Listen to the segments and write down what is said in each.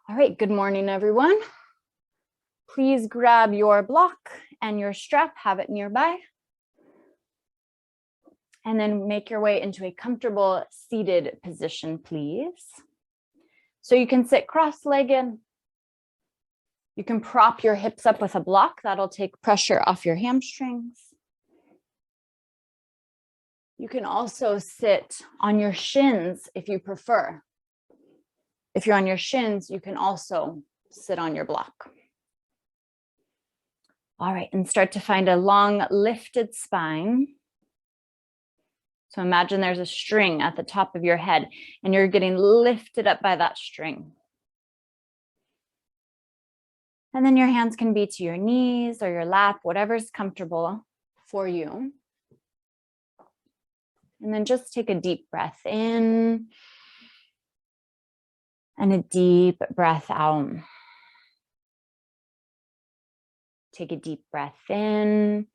All right, good morning, everyone. Please grab your block and your strap, have it nearby. And then make your way into a comfortable seated position, please. So you can sit cross-legged. You can prop your hips up with a block. That'll take pressure off your hamstrings. You can also sit on your shins if you prefer. If you're on your shins, you can also sit on your block. All right, and start to find a long lifted spine. So imagine there's a string at the top of your head and you're getting lifted up by that string. And then your hands can be to your knees or your lap, whatever's comfortable for you. And then just take a deep breath in and a deep breath out. Take a deep breath in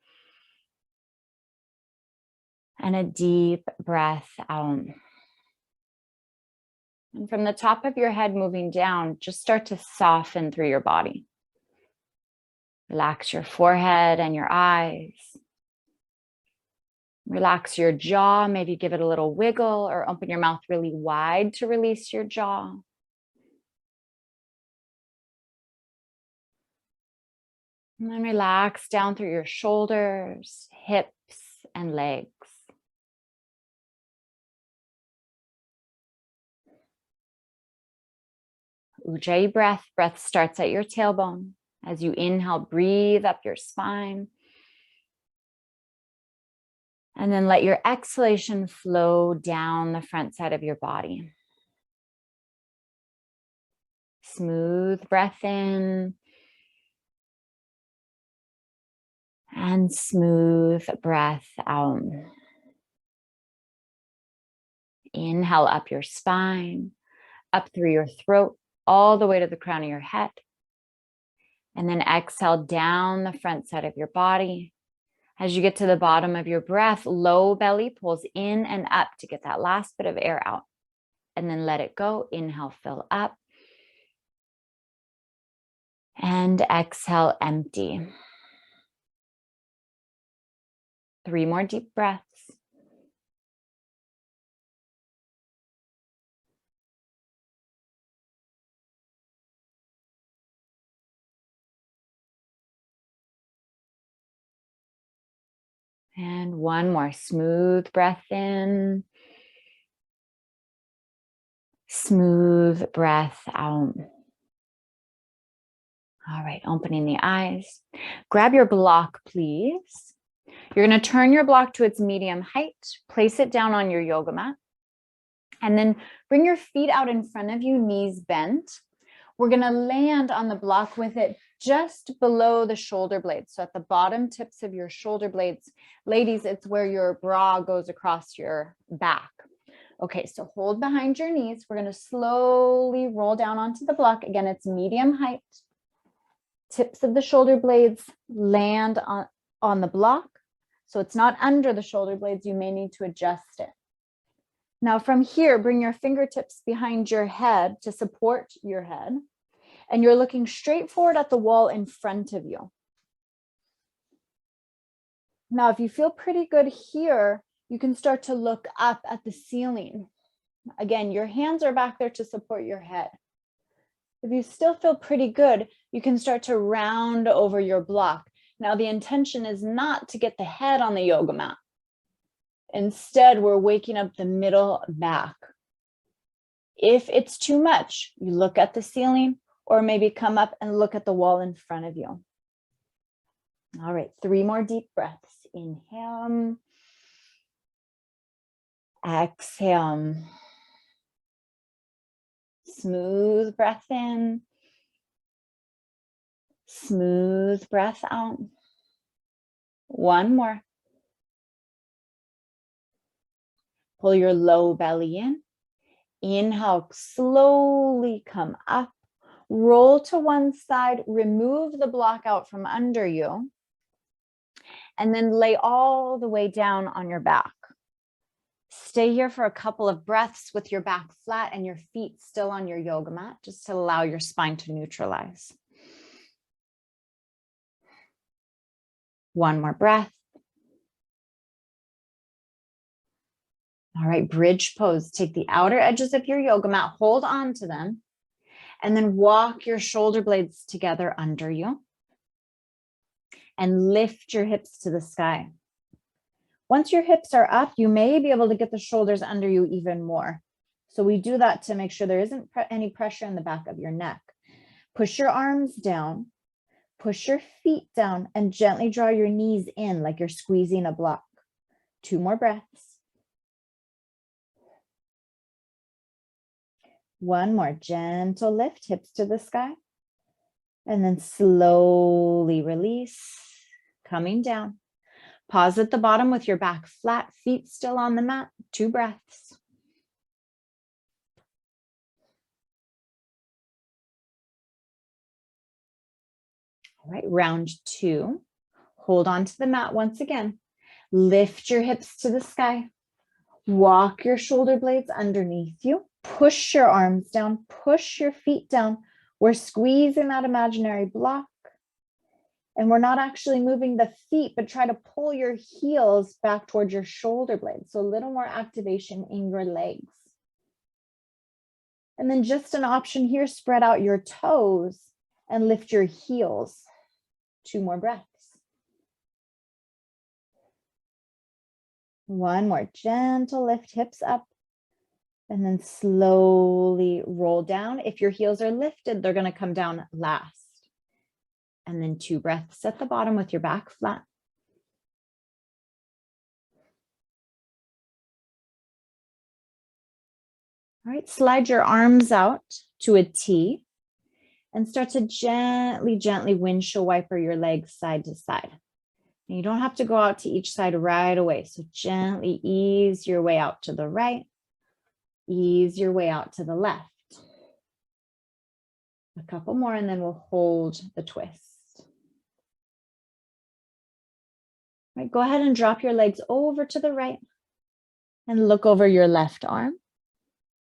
and a deep breath out. And from the top of your head moving down, just start to soften through your body. Relax your forehead and your eyes. Relax your jaw, maybe give it a little wiggle or open your mouth really wide to release your jaw. And then relax down through your shoulders, hips, and legs. Ujjayi breath. Breath starts at your tailbone. As you inhale, breathe up your spine. And then let your exhalation flow down the front side of your body. Smooth breath in. And smooth breath out. Inhale up your spine, up through your throat, all the way to the crown of your head. And then exhale down the front side of your body. As you get to the bottom of your breath, low belly pulls in and up to get that last bit of air out. And then let it go. Inhale, fill up. And exhale, empty. 3 more deep breaths. And 1 more smooth breath in. Smooth breath out. All right, opening the eyes. Grab your block, please. You're going to turn your block to its medium height. Place it down on your yoga mat. And then bring your feet out in front of you, knees bent. We're going to land on the block with it just below the shoulder blades. So at the bottom tips of your shoulder blades, ladies, it's where your bra goes across your back. Okay, so hold behind your knees. We're going to slowly roll down onto the block. Again, it's medium height. Tips of the shoulder blades land on the block. So it's not under the shoulder blades. You may need to adjust it. Now from here, bring your fingertips behind your head to support your head. And you're looking straight forward at the wall in front of you. Now, if you feel pretty good here, you can start to look up at the ceiling. Again, your hands are back there to support your head. If you still feel pretty good, you can start to round over your block. Now, the intention is not to get the head on the yoga mat. Instead, we're waking up the middle back. If it's too much, you look at the ceiling or maybe come up and look at the wall in front of you. All right, 3 more deep breaths. Inhale. Exhale. Smooth breath in. Smooth breath out. 1 more. Pull your low belly in. Inhale, slowly come up. Roll to one side, remove the block out from under you. And then lay all the way down on your back. Stay here for a couple of breaths with your back flat and your feet still on your yoga mat, just to allow your spine to neutralize. One more breath. All right, bridge pose. Take the outer edges of your yoga mat, hold on to them, and then walk your shoulder blades together under you and lift your hips to the sky. Once your hips are up, you may be able to get the shoulders under you even more. So we do that to make sure there isn't any pressure in the back of your neck. Push your arms down, push your feet down, and gently draw your knees in like you're squeezing a block. 2 more breaths. 1 more, gentle lift, hips to the sky. And then slowly release, coming down. Pause at the bottom with your back flat, feet still on the mat. 2 breaths. All right, round 2. Hold on to the mat once again. Lift your hips to the sky. Walk your shoulder blades underneath you. Push your arms down, push your feet down. We're squeezing that imaginary block. And we're not actually moving the feet, but try to pull your heels back towards your shoulder blades. So a little more activation in your legs. And then just an option here, spread out your toes and lift your heels. 2 more breaths. 1 more, gentle lift, hips up. And then slowly roll down. If your heels are lifted, they're going to come down last. And then 2 breaths at the bottom with your back flat. All right, slide your arms out to a T and start to gently, gently windshield wiper your legs side to side. And you don't have to go out to each side right away. So gently ease your way out to the right, ease your way out to the left. A couple more and then we'll hold the twist. All right, go ahead and drop your legs over to the right and look over your left arm.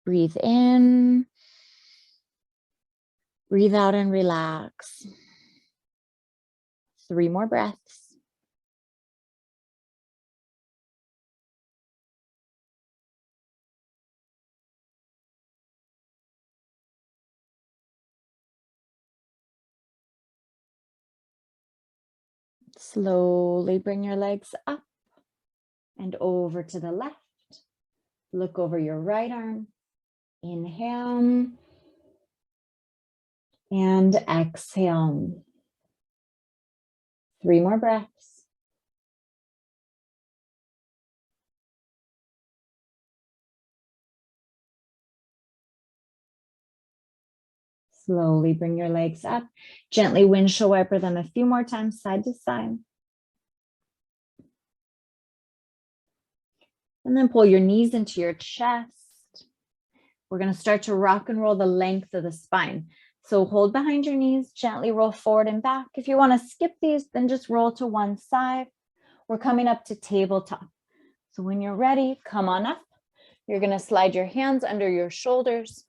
Breathe in, breathe out and relax. 3 more breaths. Slowly bring your legs up and over to the left. Look over your right arm. Inhale and exhale. 3 more breaths. Slowly bring your legs up. Gently windshield wiper them a few more times, side to side. And then pull your knees into your chest. We're going to start to rock and roll the length of the spine. So hold behind your knees, gently roll forward and back. If you want to skip these, then just roll to one side. We're coming up to tabletop. So when you're ready, come on up. You're going to slide your hands under your shoulders.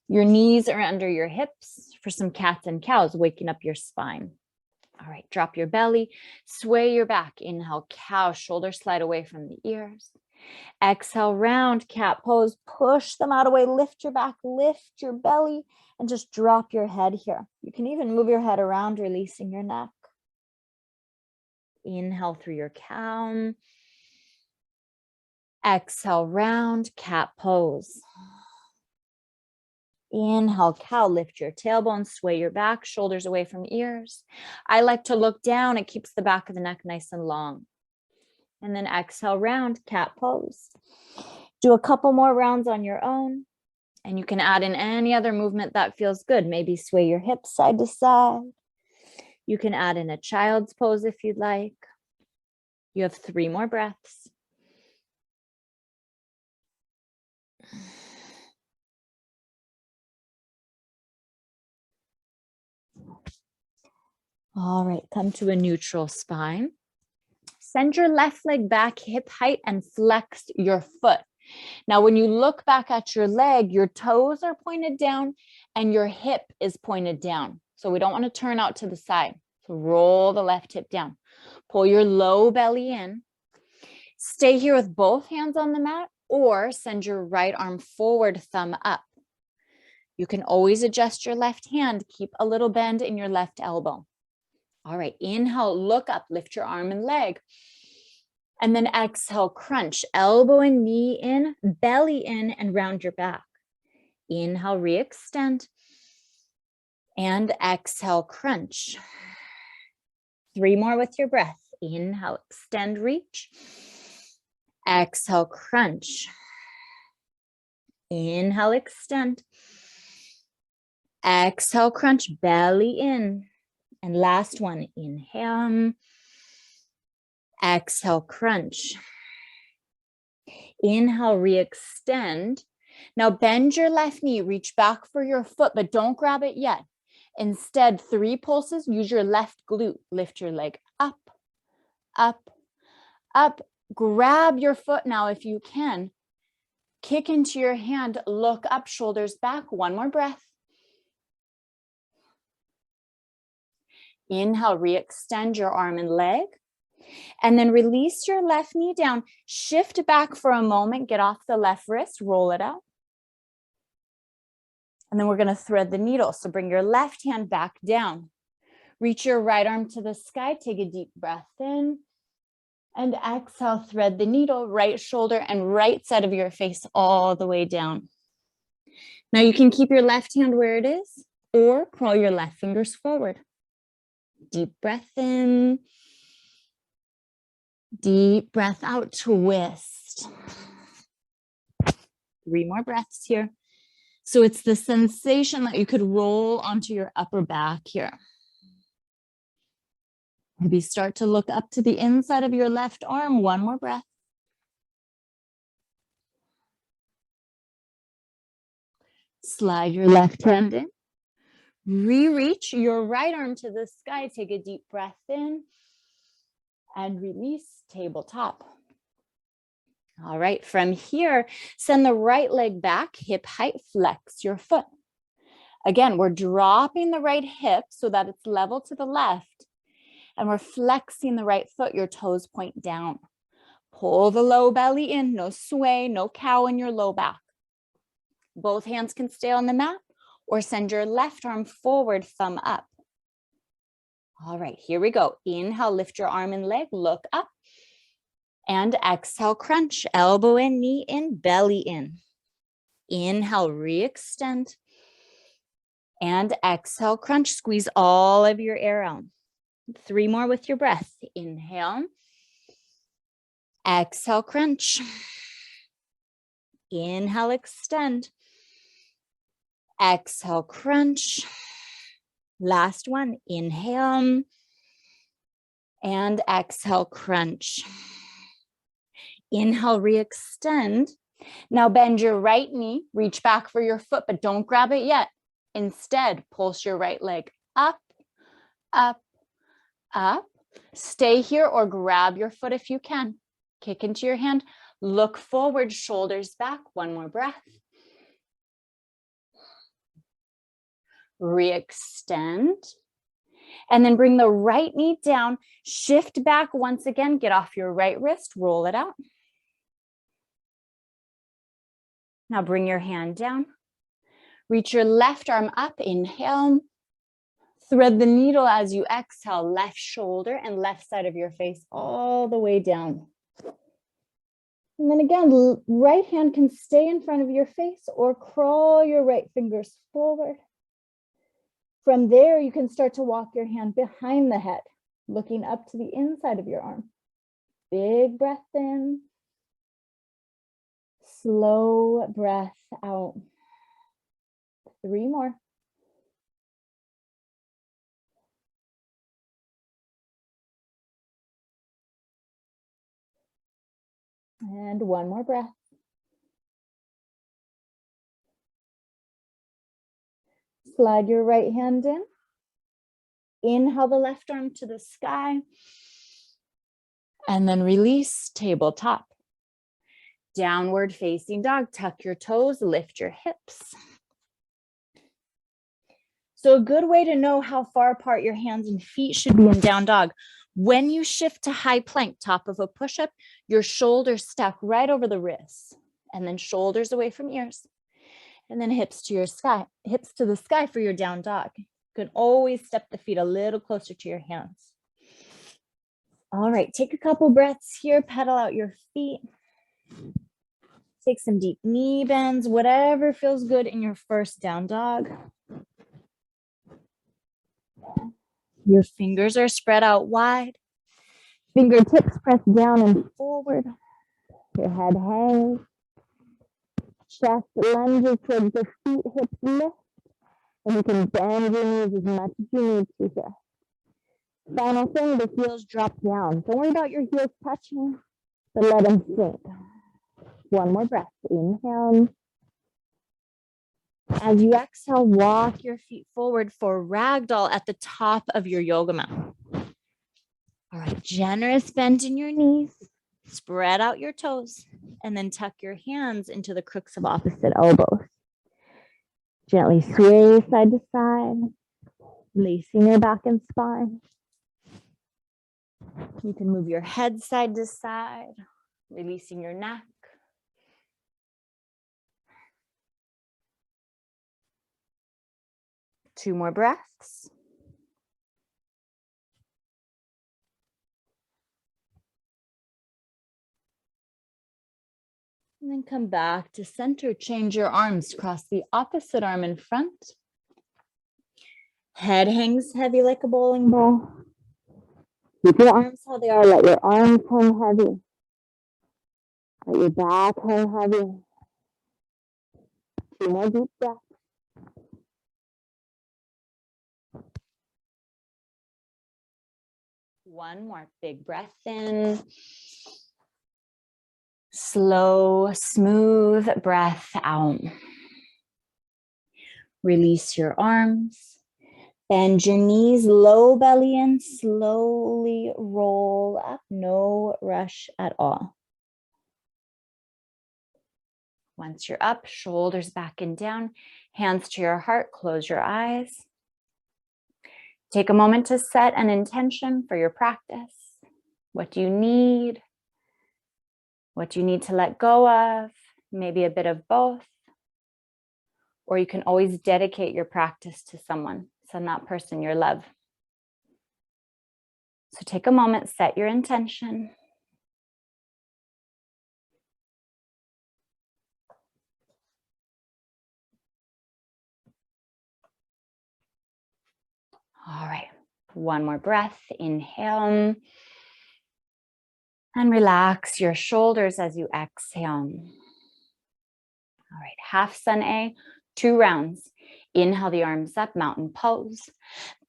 Your knees are under your hips for some cats and cows, waking up your spine. All right, drop your belly, sway your back. Inhale, cow, shoulders slide away from the ears. Exhale, round cat pose, push them out away, lift your back, lift your belly, and just drop your head here. You can even move your head around, releasing your neck. Inhale through your cow. Exhale, round cat pose. Inhale, cow, lift your tailbone, sway your back, shoulders away from ears. I like to look down. It keeps the back of the neck nice and long. And then exhale, round cat pose. Do a couple more rounds on your own. And you can add in any other movement that feels good. Maybe sway your hips side to side. You can add in a child's pose if you'd like. You have 3 more breaths. All right, come to a neutral spine. Send your left leg back hip height and flex your foot. Now, when you look back at your leg, your toes are pointed down and your hip is pointed down. So we don't want to turn out to the side. So roll the left hip down. Pull your low belly in. Stay here with both hands on the mat or send your right arm forward, thumb up. You can always adjust your left hand. Keep a little bend in your left elbow. All right, inhale, look up, lift your arm and leg. And then exhale, crunch, elbow and knee in, belly in, and round your back. Inhale, re-extend. And exhale, crunch. 3 more with your breath. Inhale, extend, reach. Exhale, crunch. Inhale, extend. Exhale, crunch, belly in. And last one, inhale. Exhale, crunch. Inhale, re-extend. Now bend your left knee, reach back for your foot, but don't grab it yet. Instead, 3 pulses, use your left glute. Lift your leg up, up, up. Grab your foot now if you can. Kick into your hand, look up, shoulders back. 1 more breath. Inhale, re-extend your arm and leg. And then release your left knee down. Shift back for a moment, get off the left wrist, roll it out. And then we're going to thread the needle. So bring your left hand back down. Reach your right arm to the sky. Take a deep breath in. And exhale, thread the needle, right shoulder and right side of your face all the way down. Now you can keep your left hand where it is or crawl your left fingers forward. Deep breath in. Deep breath out, twist. 3 more breaths here. So it's the sensation that you could roll onto your upper back here. Maybe start to look up to the inside of your left arm. 1 more breath. Slide your left hand in. Re-reach your right arm to the sky. Take a deep breath in and release, tabletop. All right, from here, send the right leg back, hip height, flex your foot. Again, we're dropping the right hip so that it's level to the left, and we're flexing the right foot, your toes point down. Pull the low belly in, no sway, no cow in your low back. Both hands can stay on the mat or send your left arm forward, thumb up. All right, here we go. Inhale, lift your arm and leg, look up. And exhale, crunch, elbow in, knee in, belly in. Inhale, re-extend. And exhale, crunch, squeeze all of your air out. 3 more with your breath. Inhale. Exhale, crunch. Inhale, extend. Exhale, crunch. Last one, inhale. And exhale, crunch. Inhale, re-extend. Now bend your right knee, reach back for your foot, but don't grab it yet. Instead, pulse your right leg up, up, up. Stay here or grab your foot if you can. Kick into your hand, look forward, shoulders back. 1 more breath. Re-extend. And then bring the right knee down, shift back once again, get off your right wrist, roll it out. Now bring your hand down, reach your left arm up, inhale, thread the needle as you exhale, left shoulder and left side of your face all the way down. And then again, right hand can stay in front of your face or crawl your right fingers forward. From there, you can start to walk your hand behind the head, looking up to the inside of your arm. Big breath in. Slow breath out. 3 more. And 1 more breath. Slide your right hand in. Inhale the left arm to the sky. And then release, tabletop. Downward facing dog, tuck your toes, lift your hips. So a good way to know how far apart your hands and feet should be in down dog. When you shift to high plank, top of a push-up, your shoulders stack right over the wrists, and then shoulders away from ears, and then hips to the sky for your down dog. You can always step the feet a little closer to your hands. All right, take a couple breaths here, pedal out your feet. Take some deep knee bends, whatever feels good in your first down dog. Your fingers are spread out wide. Fingertips press down and forward. Your head hangs. Chest lunges towards the feet, hips lift. And you can bend your knees as much as you need to here. Final thing, the heels drop down. Don't worry about your heels touching, but let them sink. One more breath. Inhale. As you exhale, walk your feet forward for ragdoll at the top of your yoga mat. All right, generous bend in your knees. Spread out your toes and then tuck your hands into the crooks of opposite elbows. Gently sway side to side, releasing your back and spine. You can move your head side to side, releasing your neck. Two more breaths. And then come back to center. Change your arms. Cross the opposite arm in front. Head hangs heavy like a bowling ball. Keep your arms how they are. Let your arms hang heavy. Let your back hang heavy. Two more deep breaths. One more big breath in. Slow, smooth breath out. Release your arms. Bend your knees, low belly in, slowly roll up. No rush at all. Once you're up, shoulders back and down, hands to your heart, close your eyes. Take a moment to set an intention for your practice. What do you need? What do you need to let go of? Maybe a bit of both. Or you can always dedicate your practice to someone. Send that person your love. So take a moment, set your intention. All right, one more breath. Inhale. And relax your shoulders as you exhale. All right, half sun A, 2 rounds. Inhale the arms up, mountain pose.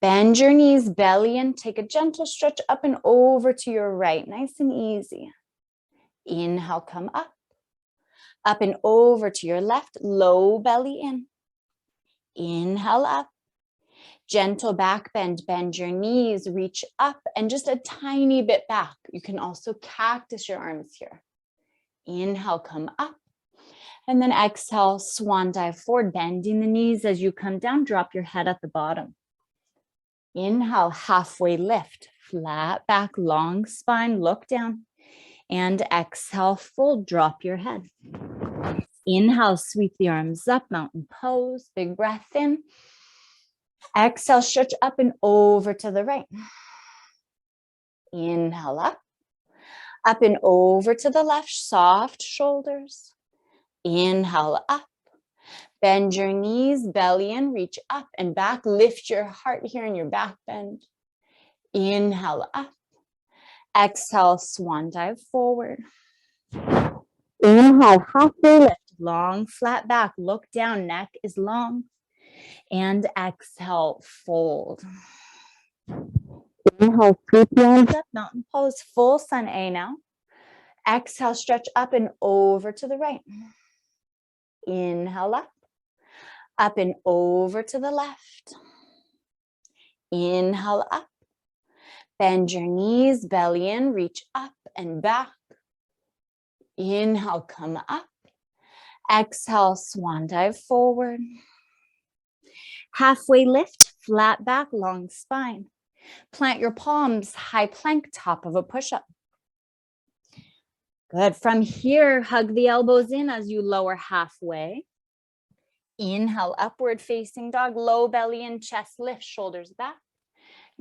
Bend your knees, belly in. Take a gentle stretch up and over to your right. Nice and easy. Inhale, come up. Up and over to your left, low belly in. Inhale up. Gentle back bend, bend your knees, reach up and just a tiny bit back. You can also cactus your arms here. Inhale, come up. And then exhale, swan dive forward, bending the knees as you come down, drop your head at the bottom. Inhale, halfway lift, flat back, long spine, look down. And exhale, fold, drop your head. Inhale, sweep the arms up, mountain pose, big breath in. Exhale, stretch up and over to the right. Inhale up. Up and over to the left, soft shoulders. Inhale up. Bend your knees, belly in, reach up and back. Lift your heart here in your back bend. Inhale up. Exhale, swan dive forward. Inhale, halfway lift, long flat back, look down, neck is long. And exhale, fold. Inhale, sweep the arms up, mountain pose, full sun A now. Exhale, stretch up and over to the right. Inhale up and over to the left. Inhale up. Bend your knees, belly in, reach up and back. Inhale, come up. Exhale, swan dive forward. Halfway lift, flat back, long spine. Plant your palms, high plank, top of a push-up. Good. From here, hug the elbows in as you lower halfway. Inhale, upward facing dog, low belly and chest lift, shoulders back.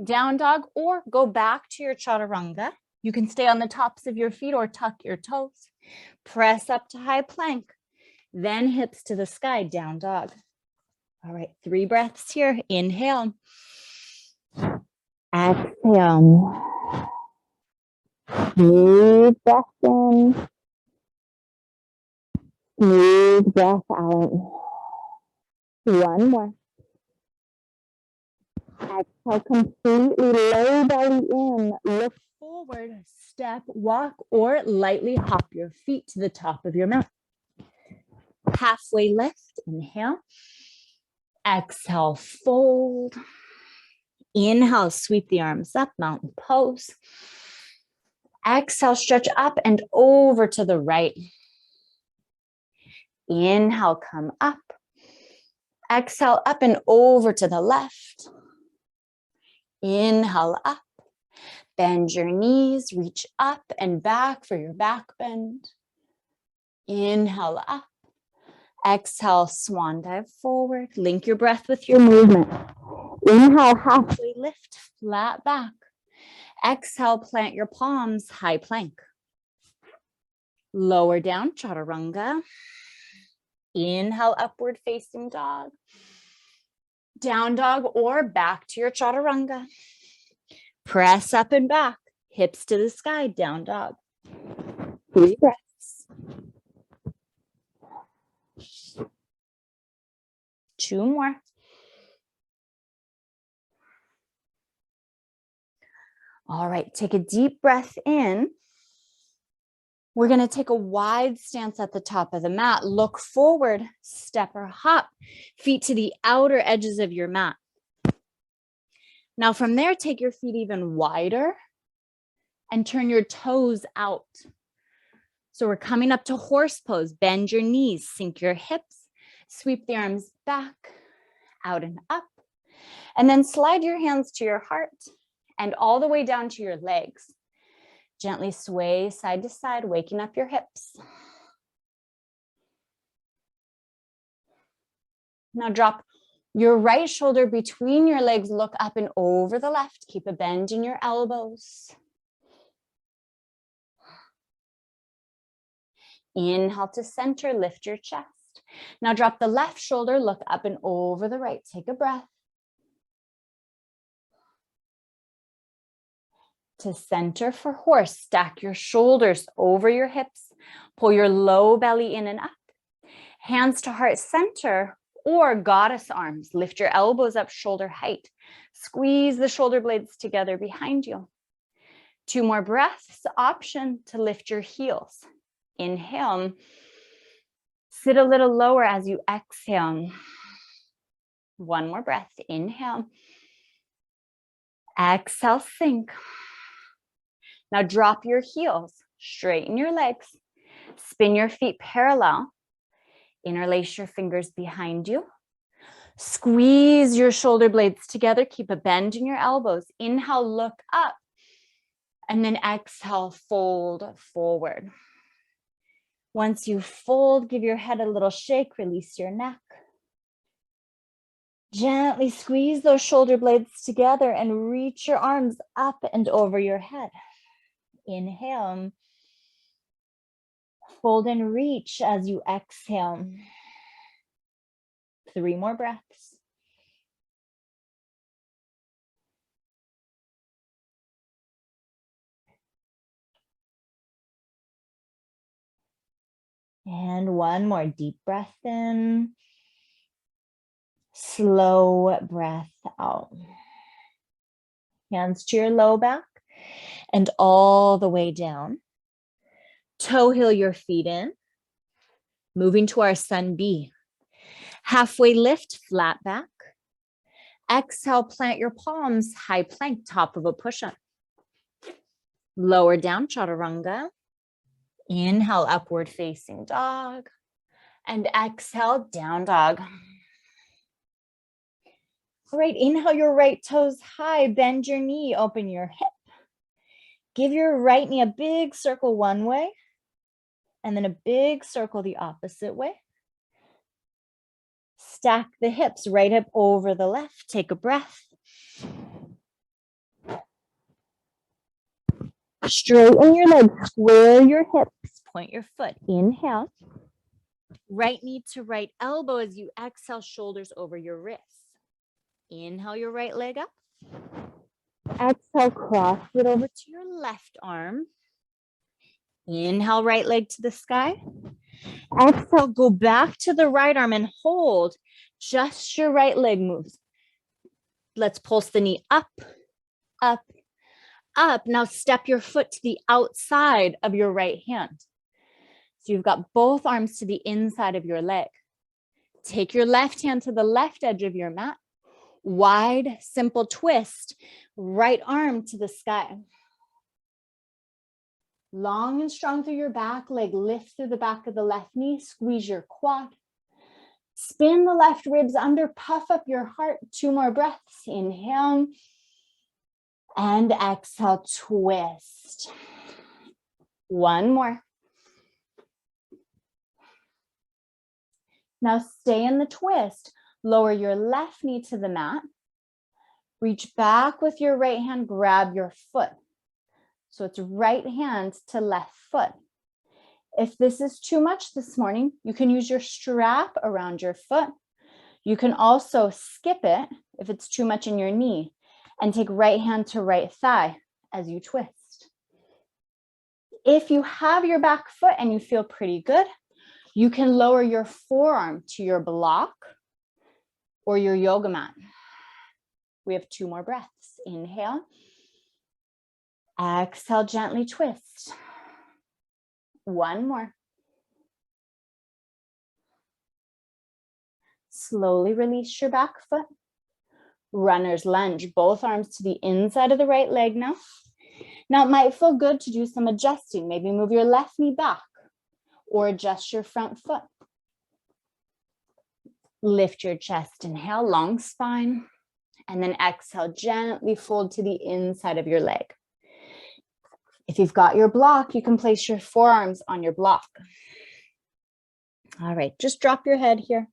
Down dog, or go back to your chaturanga. You can stay on the tops of your feet or tuck your toes. Press up to high plank, then hips to the sky, down dog. All right, 3 breaths here. Inhale. Exhale. Smooth breath in. Smooth breath out. 1 more. Exhale, completely low belly in. Look forward, step, walk, or lightly hop your feet to the top of your mat. Halfway lift, inhale. Exhale, fold. Inhale, sweep the arms up, mountain pose. Exhale, stretch up and over to the right. Inhale, come up. Exhale, up and over to the left. Inhale, up. Bend your knees, reach up and back for your back bend. Inhale, up. Exhale, swan dive forward. Link your breath with your movement. Inhale, halfway lift, flat back. Exhale, plant your palms, high plank. Lower down, chaturanga. Inhale, upward facing dog. Down dog or back to your chaturanga. Press up and back, hips to the sky, down dog. 3 breaths. 2 more. All right, take a deep breath in. We're going to take a wide stance at the top of the mat. Look forward, step or hop, feet to the outer edges of your mat. Now from there, take your feet even wider and turn your toes out. So we're coming up to horse pose. Bend your knees, sink your hips, sweep the arms back, out and up, and then slide your hands to your heart and all the way down to your legs. Gently sway side to side, waking up your hips. Now drop your right shoulder between your legs, look up and over the left. Keep a bend in your elbows. Inhale to center, lift your chest. Now drop the left shoulder, look up and over the right. Take a breath. To center for horse, stack your shoulders over your hips. Pull your low belly in and up. Hands to heart center or goddess arms. Lift your elbows up shoulder height. Squeeze the shoulder blades together behind you. 2 more breaths. Option to lift your heels. Inhale. Sit a little lower as you exhale. 1 more breath. Inhale. Exhale, sink. Now drop your heels, straighten your legs, spin your feet parallel, interlace your fingers behind you, squeeze your shoulder blades together, keep a bend in your elbows. Inhale, look up, and then exhale, fold forward. Once you fold, give your head a little shake, release your neck. Gently squeeze those shoulder blades together and reach your arms up and over your head. Inhale. Fold and reach as you exhale. 3 more breaths. And 1 more deep breath in. Slow breath out. Hands to your low back and all the way down. Toe heel your feet in. Moving to our sun B. Halfway lift, flat back. Exhale, plant your palms, high plank, top of a push-up. Lower down, chaturanga. Inhale, upward facing dog. And exhale, down dog. All right, inhale your right toes high, bend your knee, open your hip. Give your right knee a big circle one way, and then a big circle the opposite way. Stack the hips, right hip over the left. Take a breath. Straighten your legs, square your hips, point your foot. Inhale. Right knee to right elbow as you exhale, shoulders over your wrists. Inhale your right leg up. Exhale, cross it over to your left arm. Inhale, right leg to the sky. Exhale, go back to the right arm and hold. Just your right leg moves. Let's pulse the knee up, up, up. Now step your foot to the outside of your right hand. So you've got both arms to the inside of your leg. Take your left hand to the left edge of your mat. Wide, simple twist. Right arm to the sky. Long and strong through your back leg. Lift through the back of the left knee. Squeeze your quad. Spin the left ribs under. Puff up your heart. 2 more breaths. Inhale. And exhale, twist. 1 more. Now stay in the twist. Lower your left knee to the mat. Reach back with your right hand, grab your foot. So it's right hand to left foot. If this is too much this morning, you can use your strap around your foot. You can also skip it if it's too much in your knee and take right hand to right thigh as you twist. If you have your back foot and you feel pretty good, you can lower your forearm to your block or your yoga mat. We have 2 more breaths. Inhale. Exhale, gently twist. 1 more. Slowly release your back foot. Runner's lunge, both arms to the inside of the right leg now. Now it might feel good to do some adjusting. Maybe move your left knee back or adjust your front foot. Lift your chest, inhale, long spine, and then exhale, gently fold to the inside of your leg. If you've got your block, you can place your forearms on your block. All right, just drop your head here.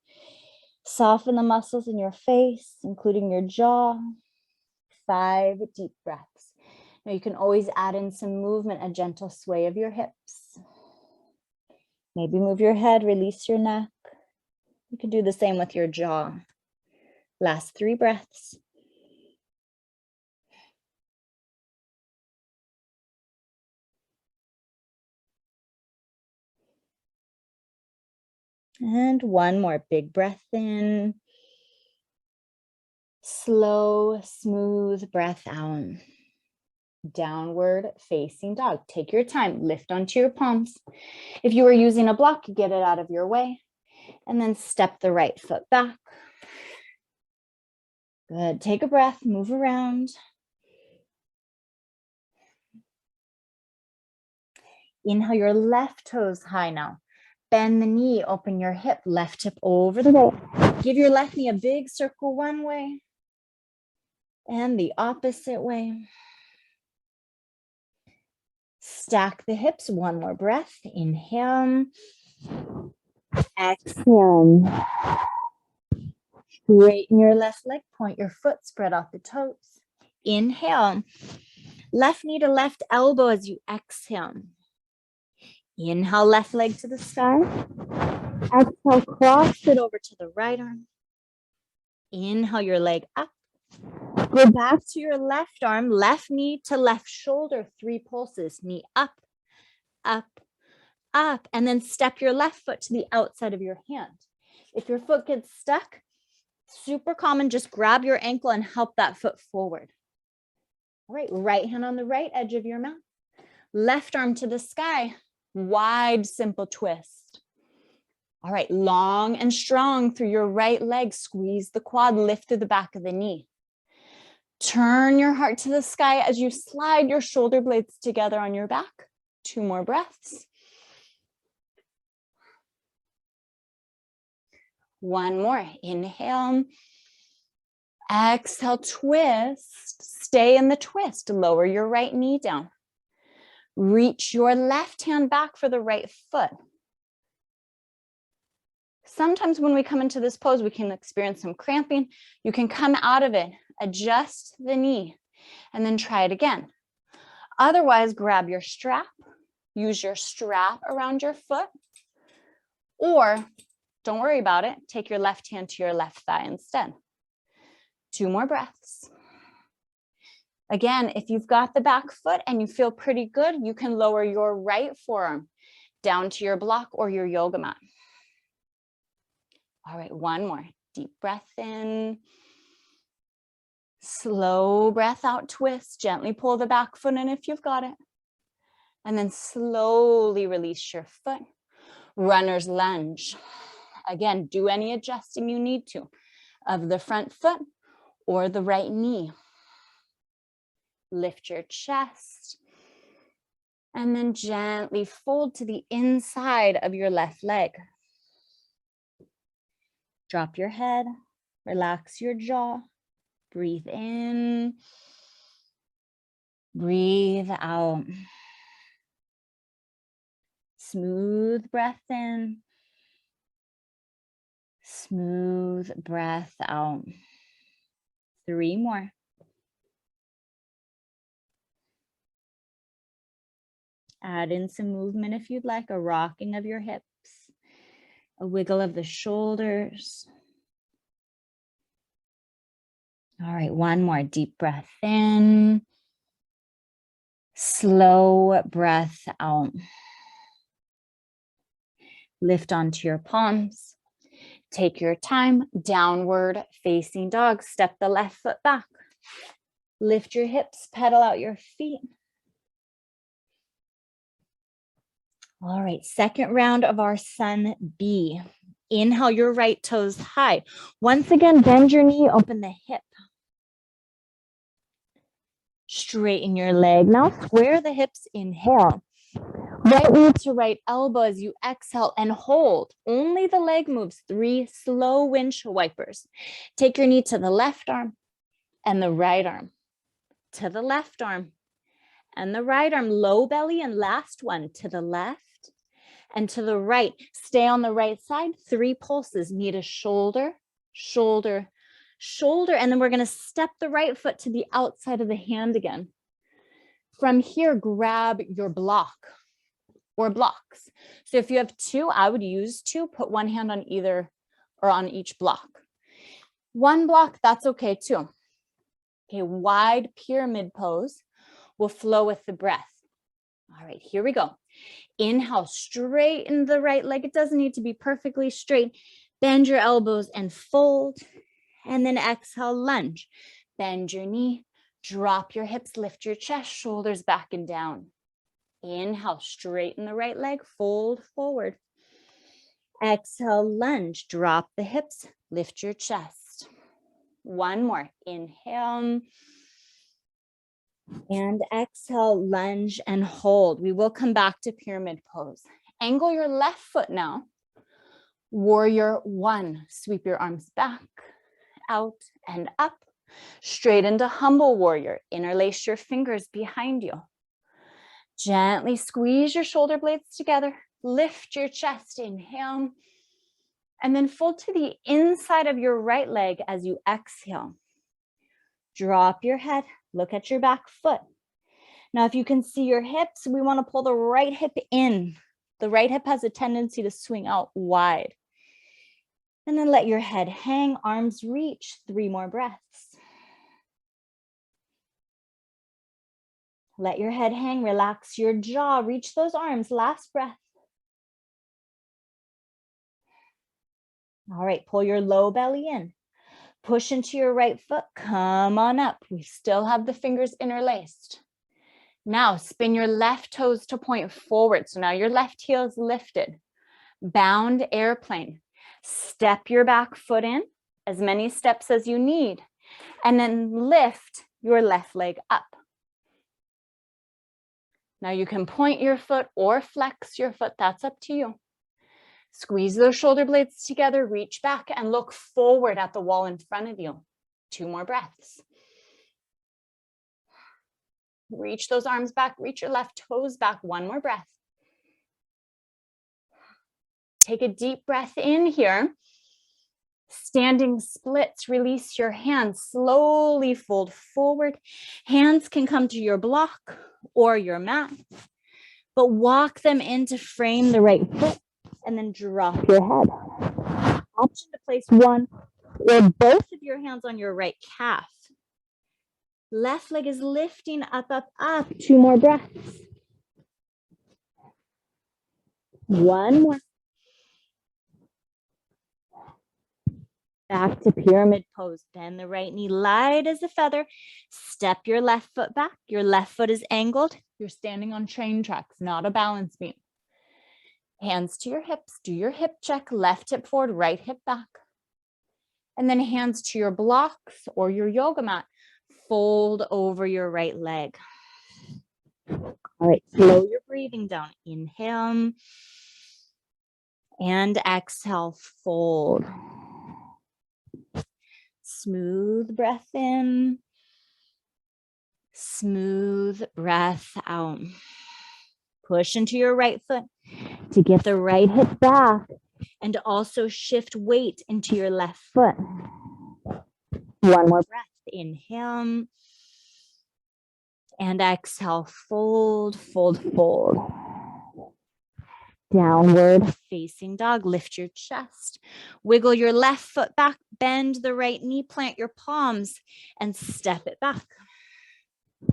Soften the muscles in your face, including your jaw. 5 deep breaths. Now you can always add in some movement, a gentle sway of your hips. Maybe move your head, release your neck. You can do the same with your jaw. Last 3 breaths. And 1 more big breath in. Slow, smooth breath out. Downward facing dog. Take your time, lift onto your palms. If you were using a block, get it out of your way. And then step the right foot back. Good, take a breath, move around. Inhale your left toes high now. Bend the knee, open your hip, left hip over the right. Give your left knee a big circle one way and the opposite way. Stack the hips, 1 more breath. Inhale. Exhale. Straighten your left leg, point your foot, spread out the toes. Inhale. Left knee to left elbow as you exhale. Inhale, left leg to the sky. Exhale, cross it over to the right arm. Inhale your leg up. Go back to your left arm, left knee to left shoulder, 3 pulses. Knee up, up, up, and then step your left foot to the outside of your hand. If your foot gets stuck, super common, just grab your ankle and help that foot forward. All right, right hand on the right edge of your mat. Left arm to the sky, wide, simple twist. All right, long and strong through your right leg. Squeeze the quad, lift through the back of the knee. Turn your heart to the sky as you slide your shoulder blades together on your back. 2 more breaths. One more. Inhale. Exhale, twist. Stay in the twist. Lower your right knee down. Reach your left hand back for the right foot. Sometimes when we come into this pose, we can experience some cramping. You can come out of it, adjust the knee, and then try it again. Otherwise, grab your strap, use your strap around your foot, or don't worry about it, take your left hand to your left thigh instead. 2 more breaths. Again, if you've got the back foot and you feel pretty good, you can lower your right forearm down to your block or your yoga mat. All right, one more. Deep breath in. Slow breath out, twist. Gently pull the back foot in if you've got it. And then slowly release your foot. Runner's lunge. Again, do any adjusting you need to of the front foot or the right knee. Lift your chest. And then gently fold to the inside of your left leg. Drop your head, relax your jaw, breathe in, breathe out. Smooth breath in, smooth breath out. 3 more. Add in some movement if you'd like, a rocking of your hips, a wiggle of the shoulders. All right, one more deep breath in, slow breath out. Lift onto your palms. Take your time, downward facing dog. Step the left foot back. Lift your hips, pedal out your feet. All right, second round of our Sun B. Inhale your right toes high. Once again, bend your knee, open the hip. Straighten your leg. Now square the hips, inhale. Right knee to right elbow as you exhale and hold. Only the leg moves. 3 slow windshield wipers. Take your knee to the left arm and the right arm. To the left arm and the right arm. Low belly and last one to the left and to the right. Stay on the right side. 3 pulses. Knee to shoulder, shoulder, shoulder. And then we're going to step the right foot to the outside of the hand again. From here, grab your block or blocks. So if you have 2, I would use 2. Put one hand on either or on each block. 1 block, that's okay too. Okay, wide pyramid pose will flow with the breath. All right, here we go. Inhale, straighten the right leg. It doesn't need to be perfectly straight. Bend your elbows and fold. And then exhale, lunge. Bend your knee, drop your hips, lift your chest, shoulders back and down. Inhale, straighten the right leg, fold forward. Exhale, lunge, drop the hips, lift your chest. 1 more. Inhale. And exhale, lunge and hold. We will come back to pyramid pose. Angle your left foot now. Warrior 1. Sweep your arms back, out and up. Straight into humble warrior. Interlace your fingers behind you. Gently squeeze your shoulder blades together. Lift your chest, inhale. And then fold to the inside of your right leg as you exhale. Drop your head, look at your back foot. Now, if you can see your hips, we want to pull the right hip in. The right hip has a tendency to swing out wide. And then let your head hang, arms reach. 3 more breaths. Let your head hang, relax your jaw, reach those arms. Last breath. All right, pull your low belly in. Push into your right foot, come on up. We still have the fingers interlaced. Now spin your left toes to point forward. So now your left heel is lifted. Bound airplane. Step your back foot in, as many steps as you need, and then lift your left leg up. Now you can point your foot or flex your foot, that's up to you. Squeeze those shoulder blades together, reach back and look forward at the wall in front of you. 2 more breaths. Reach those arms back, reach your left toes back. 1 more breath. Take a deep breath in here. Standing splits, release your hands, slowly fold forward. Hands can come to your block or your mat, but walk them in to frame the right foot and then drop your head. Option to place one or both of your hands on your right calf. Left leg is lifting up, up, up. 2 more breaths. 1 more. Back to pyramid pose. Bend the right knee light as a feather. Step your left foot back. Your left foot is angled. You're standing on train tracks, not a balance beam. Hands to your hips. Do your hip check. Left hip forward, right hip back. And then hands to your blocks or your yoga mat. Fold over your right leg. All right, slow your breathing down. Inhale and exhale, fold. Smooth breath in, smooth breath out. Push into your right foot to get the right hip back and also shift weight into your left foot. 1 more breath. Inhale and exhale, fold, fold, fold. Downward facing dog, lift your chest. Wiggle your left foot back, bend the right knee, plant your palms and step it back.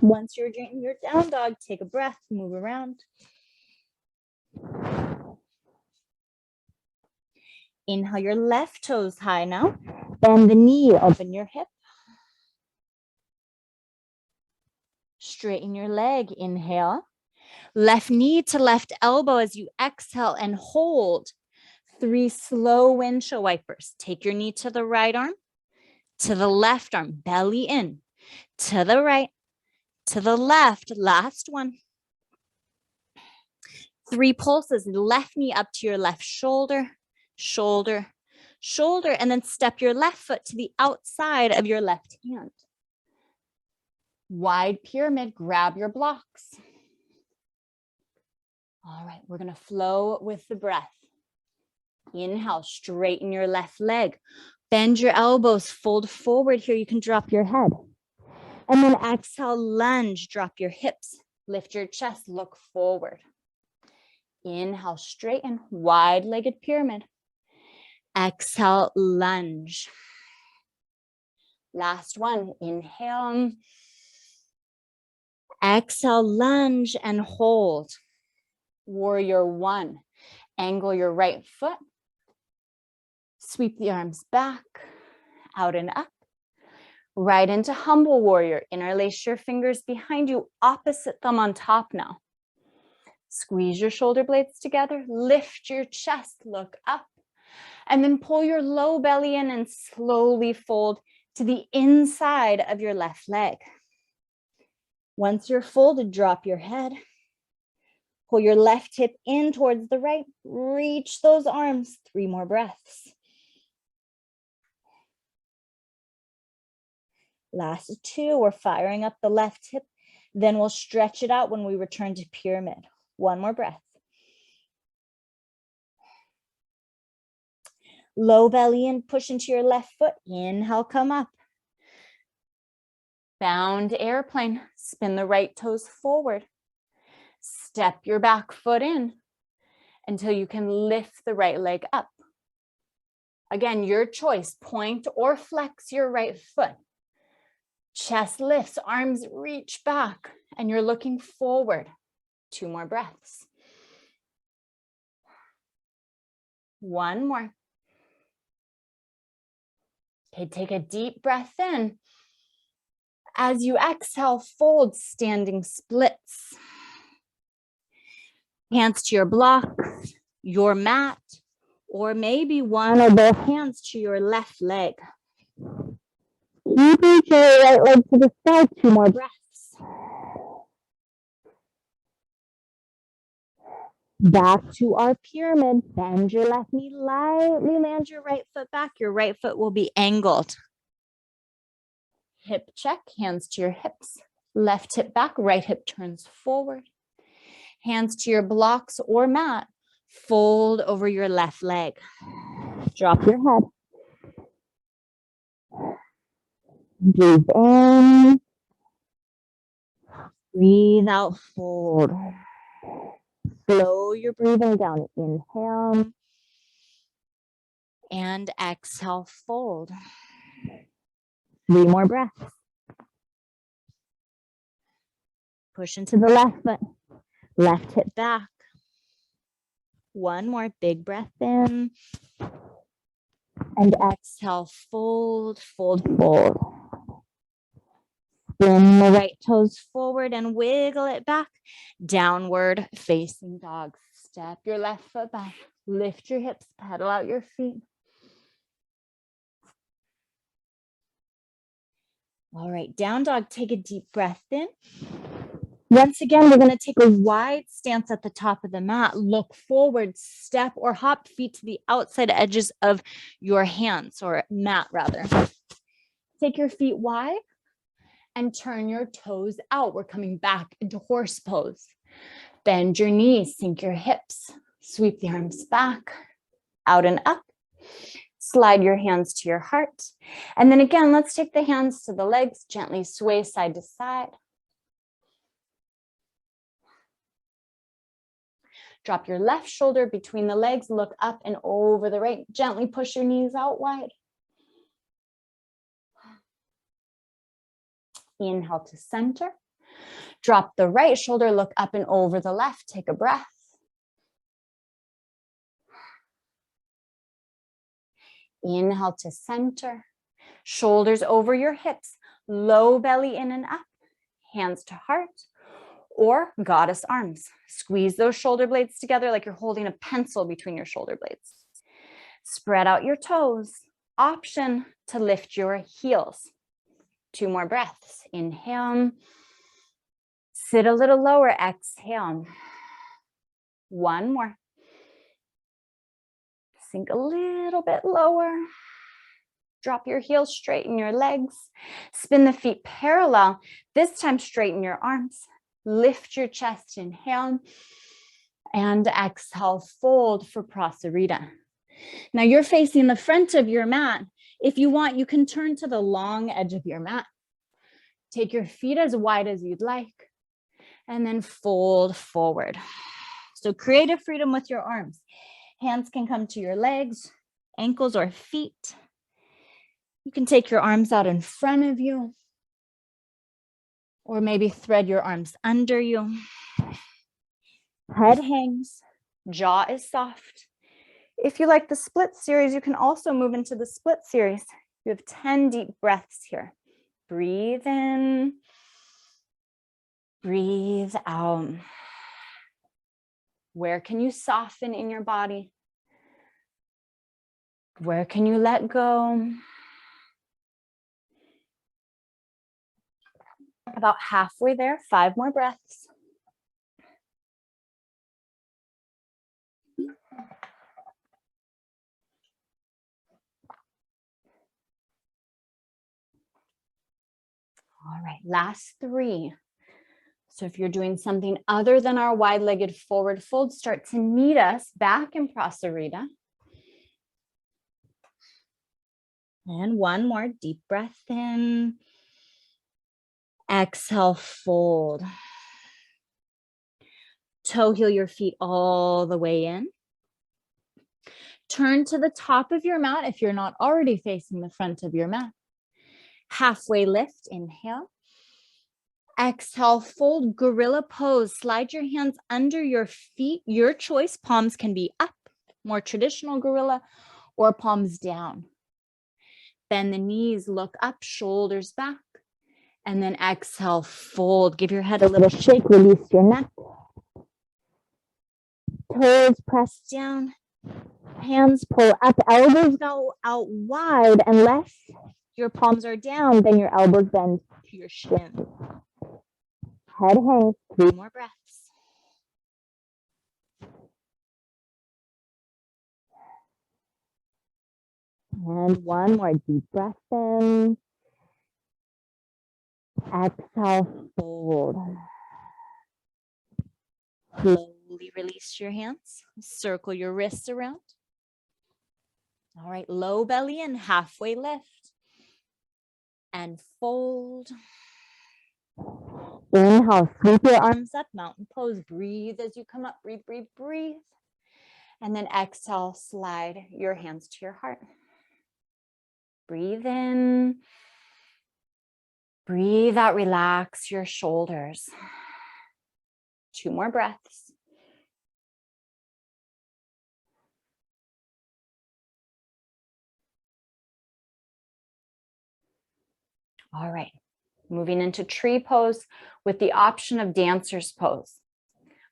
Once you're in your down dog, take a breath, move around. Inhale your left toes high now. Bend the knee, open your hip. Straighten your leg, inhale. Left knee to left elbow as you exhale and hold. 3 slow windshield wipers. Take your knee to the right arm, to the left arm, belly in, to the right, to the left. Last one. 3 pulses, left knee up to your left shoulder, shoulder, shoulder, and then step your left foot to the outside of your left hand. Wide pyramid, grab your blocks. All right, we're gonna flow with the breath. Inhale, straighten your left leg. Bend your elbows, fold forward here. You can drop your head. And then exhale, lunge, drop your hips. Lift your chest, look forward. Inhale, straighten, wide-legged pyramid. Exhale, lunge. Last one, inhale. Exhale, lunge and hold. Warrior 1. Angle your right foot. Sweep the arms back, out and up. Right into humble warrior. Interlace your fingers behind you, opposite thumb on top now. Squeeze your shoulder blades together, lift your chest, look up, and then pull your low belly in and slowly fold to the inside of your left leg. Once you're folded, drop your head. Pull your left hip in towards the right. Reach those arms. 3 more breaths. Last 2, we're firing up the left hip. Then we'll stretch it out when we return to pyramid. 1 more breath. Low belly in, push into your left foot. Inhale, come up. Bound airplane, spin the right toes forward. Step your back foot in until you can lift the right leg up. Again, your choice, point or flex your right foot. Chest lifts, arms reach back, and you're looking forward. 2 more breaths. 1 more. Okay, take a deep breath in. As you exhale, fold, standing splits. Hands to your blocks, your mat, or maybe one or both hands to your left leg. Keep reaching your right leg to the side. 2 more breaths. Back to our pyramid. Bend your left knee, lightly land your right foot back. Your right foot will be angled. Hip check, hands to your hips. Left hip back, right hip turns forward. Hands to your blocks or mat. Fold over your left leg. Drop your head. Breathe in. Breathe out, fold. Slow your breathing down. Inhale. And exhale, fold. 3 more breaths. Push into the left foot. Left hip back. 1 more big breath in. And exhale, fold, fold, fold. Spin the right toes forward and wiggle it back. Downward facing dog. Step your left foot back. Lift your hips, pedal out your feet. All right, down dog, take a deep breath in. Once again, we're going to take a wide stance at the top of the mat. Look forward, step or hop feet to the outside edges of your hands, or mat rather. Take your feet wide and turn your toes out. We're coming back into horse pose. Bend your knees, sink your hips, sweep the arms back, out and up. Slide your hands to your heart. And then again, let's take the hands to the legs, gently sway side to side. Drop your left shoulder between the legs, look up and over the right. Gently push your knees out wide. Inhale to center. Drop the right shoulder, look up and over the left. Take a breath. Inhale to center. Shoulders over your hips. Low belly in and up. Hands to heart. Or goddess arms. Squeeze those shoulder blades together like you're holding a pencil between your shoulder blades. Spread out your toes. Option to lift your heels. 2 more breaths. Inhale. Sit a little lower. Exhale. 1 more. Sink a little bit lower. Drop your heels, straighten your legs. Spin the feet parallel. This time straighten your arms. Lift your chest, inhale. And exhale, fold for Prasarita. Now you're facing the front of your mat. If you want, you can turn to the long edge of your mat. Take your feet as wide as you'd like. And then fold forward. So creative freedom with your arms. Hands can come to your legs, ankles, or feet. You can take your arms out in front of you. Or maybe thread your arms under you. Head hangs, jaw is soft. If you like the split series, you can also move into the split series. You have 10 deep breaths here. Breathe in, breathe out. Where can you soften in your body? Where can you let go? About halfway there, 5 more breaths. All right, last 3. So if you're doing something other than our wide-legged forward fold, start to meet us back in Prasarita. And 1 more deep breath in. Exhale, fold. Toe heel your feet all the way in. Turn to the top of your mat if you're not already facing the front of your mat. Halfway lift, inhale. Exhale, fold, gorilla pose. Slide your hands under your feet. Your choice. Palms can be up, more traditional gorilla, or palms down. Bend the knees, look up, shoulders back. And then exhale, fold. Give your head a little shake, release your neck. Toes press down. Hands pull up, elbows go out wide. Unless your palms are down, then your elbows bend to your shins. Head hangs. 3 more breaths. And one more deep breath in. Exhale, fold. Slowly release your hands. Circle your wrists around. All right, low belly in, halfway lift. And fold. Inhale, sweep your arms up, mountain pose. Breathe as you come up, breathe, breathe, breathe. And then exhale, slide your hands to your heart. Breathe in. Breathe out, relax your shoulders. 2 more breaths. All right, moving into tree pose with the option of dancer's pose.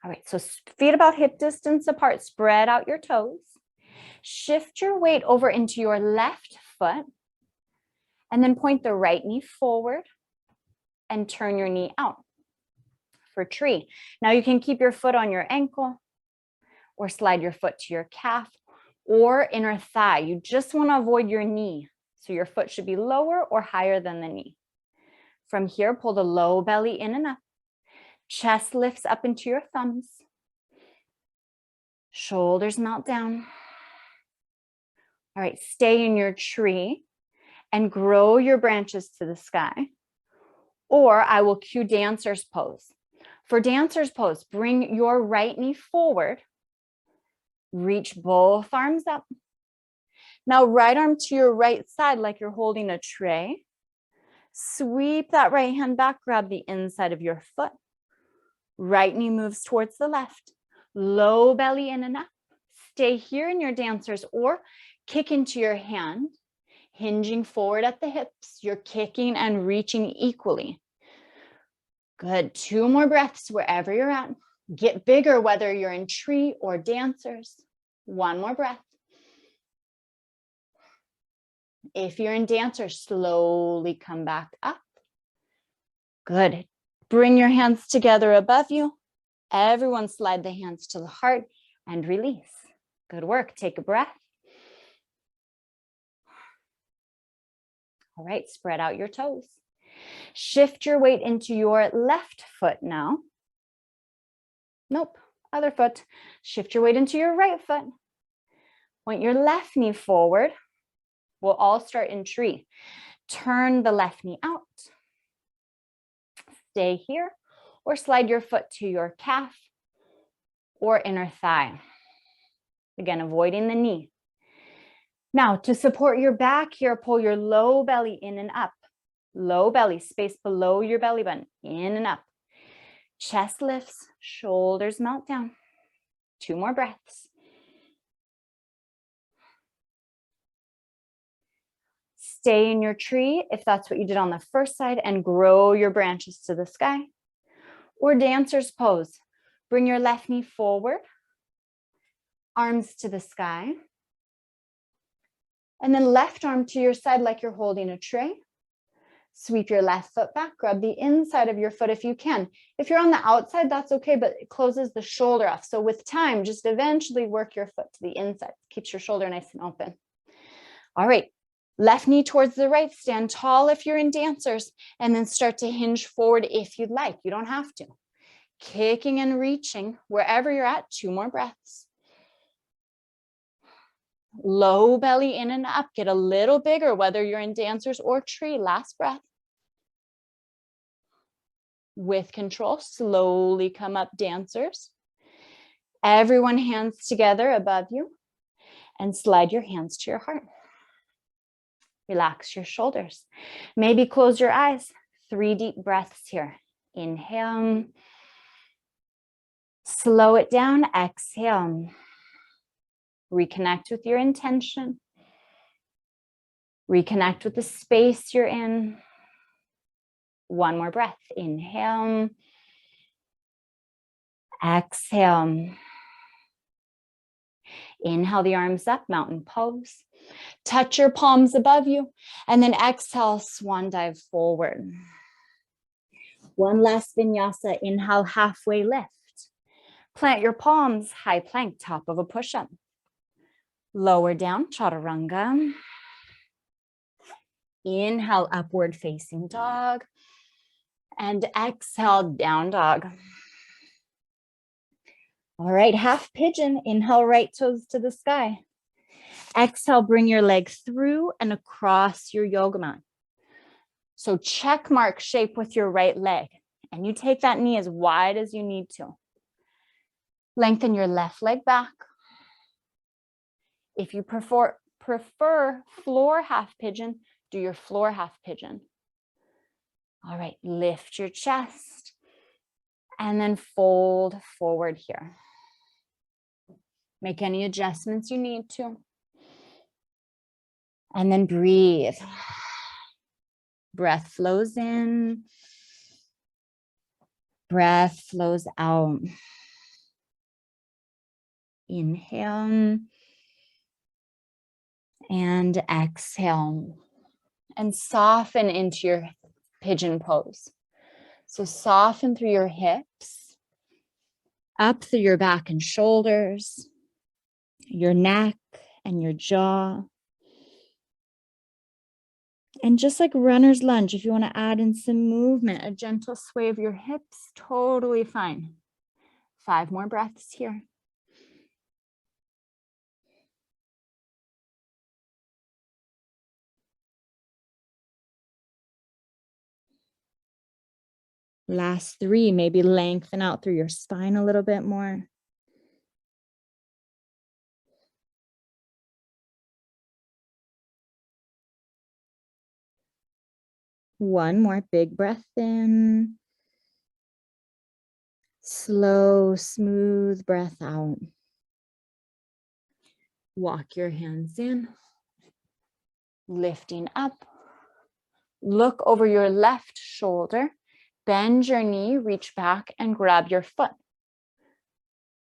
All right, so feet about hip distance apart, spread out your toes. Shift your weight over into your left foot and then point the right knee forward and turn your knee out for tree. Now you can keep your foot on your ankle or slide your foot to your calf or inner thigh. You just want to avoid your knee. So your foot should be lower or higher than the knee. From here, pull the low belly in and up. Chest lifts up into your thumbs. Shoulders melt down. All right, stay in your tree and grow your branches to the sky. Or I will cue dancer's pose. For dancer's pose, bring your right knee forward. Reach both arms up. Now right arm to your right side like you're holding a tray. Sweep that right hand back, grab the inside of your foot. Right knee moves towards the left. Low belly in and up. Stay here in your dancers or kick into your hand, hinging forward at the hips. You're kicking and reaching equally. Good. 2 more breaths wherever you're at. Get bigger whether you're in tree or dancers. 1 more breath. If you're in dancer, slowly come back up. Good. Bring your hands together above you. Everyone slide the hands to the heart and release. Good work. Take a breath. All right, spread out your toes. Shift your weight into your left foot now. Nope, other foot. Shift your weight into your right foot. Point your left knee forward. We'll all start in tree. Turn the left knee out. Stay here or slide your foot to your calf or inner thigh. Again, avoiding the knee. Now, to support your back here, pull your low belly in and up. Low belly, space below your belly button, in and up. Chest lifts, shoulders melt down. 2 more breaths. Stay in your tree if that's what you did on the first side and grow your branches to the sky. Or dancer's pose. Bring your left knee forward, arms to the sky. And then left arm to your side like you're holding a tray. Sweep your left foot back, grab the inside of your foot if you can. If you're on the outside, that's okay, but it closes the shoulder off. So with time, just eventually work your foot to the inside. Keeps your shoulder nice and open. All right, left knee towards the right, stand tall if you're in dancers, and then start to hinge forward if you'd like. You don't have to. Kicking and reaching wherever you're at, 2 more breaths. Low belly in and up, get a little bigger, whether you're in dancers or tree. Last breath. With control, slowly come up dancers. Everyone hands together above you and slide your hands to your heart. Relax your shoulders. Maybe close your eyes. 3 deep breaths here. Inhale. Slow it down, exhale. Reconnect with your intention. Reconnect with the space you're in. 1 more breath. Inhale. Exhale. Inhale the arms up, mountain pose. Touch your palms above you, and then exhale, swan dive forward. 1 last vinyasa. Inhale, halfway lift. Plant your palms, high plank, top of a push-up. Lower down, chaturanga. Inhale, upward facing dog. And exhale, down dog. All right, half pigeon. Inhale, right toes to the sky. Exhale, bring your leg through and across your yoga mat. So check mark shape with your right leg. And you take that knee as wide as you need to. Lengthen your left leg back. If you prefer floor half pigeon, do your floor half pigeon. All right, lift your chest and then fold forward here. Make any adjustments you need to. And then breathe. Breath flows in. Breath flows out. Inhale and exhale. And soften into your pigeon pose. So soften through your hips, up through your back and shoulders, your neck and your jaw. And just like runner's lunge, if you want to add in some movement, a gentle sway of your hips, totally fine. 5 more breaths here. Last 3, maybe lengthen out through your spine a little bit more. One more big breath in. Slow, smooth breath out. Walk your hands in, lifting up. Look over your left shoulder. Bend your knee, reach back and grab your foot.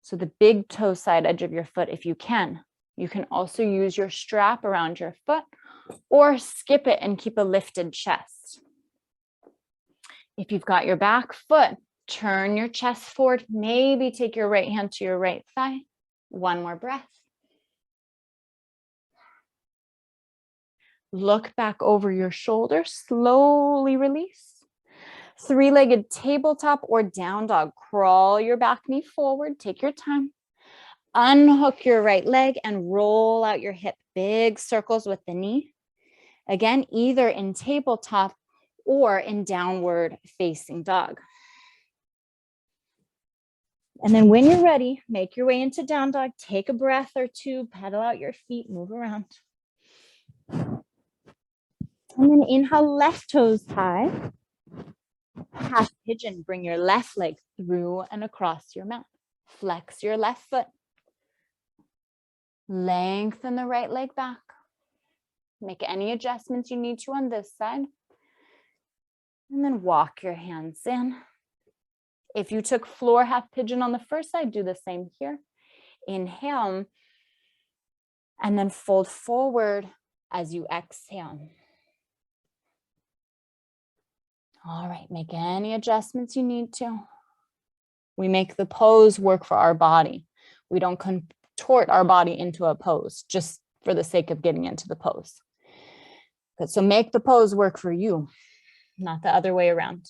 So the big toe side edge of your foot if you can. You can also use your strap around your foot or skip it and keep a lifted chest. If you've got your back foot, turn your chest forward. Maybe take your right hand to your right thigh. 1 more breath. Look back over your shoulder, slowly release. 3-legged tabletop or down dog. Crawl your back knee forward, take your time. Unhook your right leg and roll out your hip. Big circles with the knee. Again, either in tabletop or in downward facing dog. And then when you're ready, make your way into down dog. Take a breath or 2, pedal out your feet, move around. And then inhale, left toes high. Half pigeon, bring your left leg through and across your mat. Flex your left foot. Lengthen the right leg back. Make any adjustments you need to on this side. And then walk your hands in. If you took floor half pigeon on the first side, do the same here. Inhale. And then fold forward as you exhale. All right, make any adjustments you need to. We make the pose work for our body. We don't contort our body into a pose just for the sake of getting into the pose. Good, so make the pose work for you, not the other way around.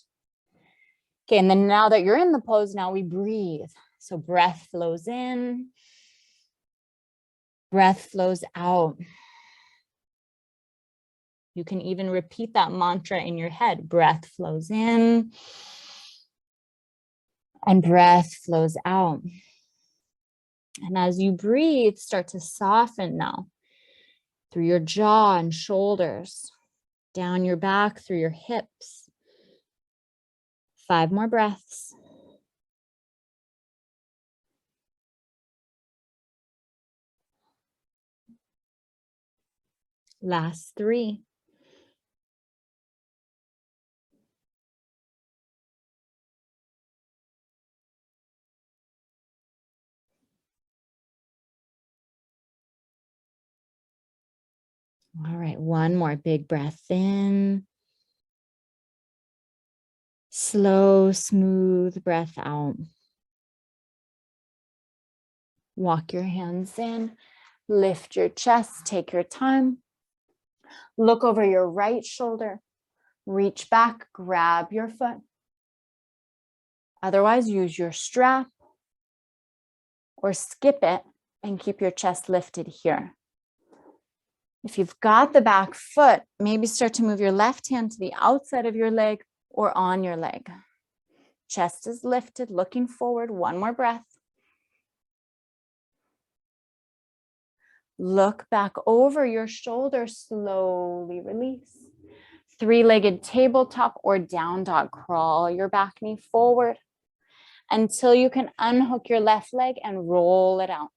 Okay, and then now that you're in the pose, now we breathe. So breath flows in, breath flows out. You can even repeat that mantra in your head. Breath flows in and breath flows out. And as you breathe, start to soften now through your jaw and shoulders, down your back through your hips. 5 more breaths. Last 3. All right, 1 more big breath in. Slow, smooth breath out. Walk your hands in, lift your chest, take your time. Look over your right shoulder. Reach back, grab your foot. Otherwise, use your strap or skip it and keep your chest lifted here. If you've got the back foot, maybe start to move your left hand to the outside of your leg or on your leg. Chest is lifted, looking forward. One more breath. Look back over your shoulder, slowly release. Three-legged tabletop or down dog. Crawl your back knee forward until you can unhook your left leg and roll it out.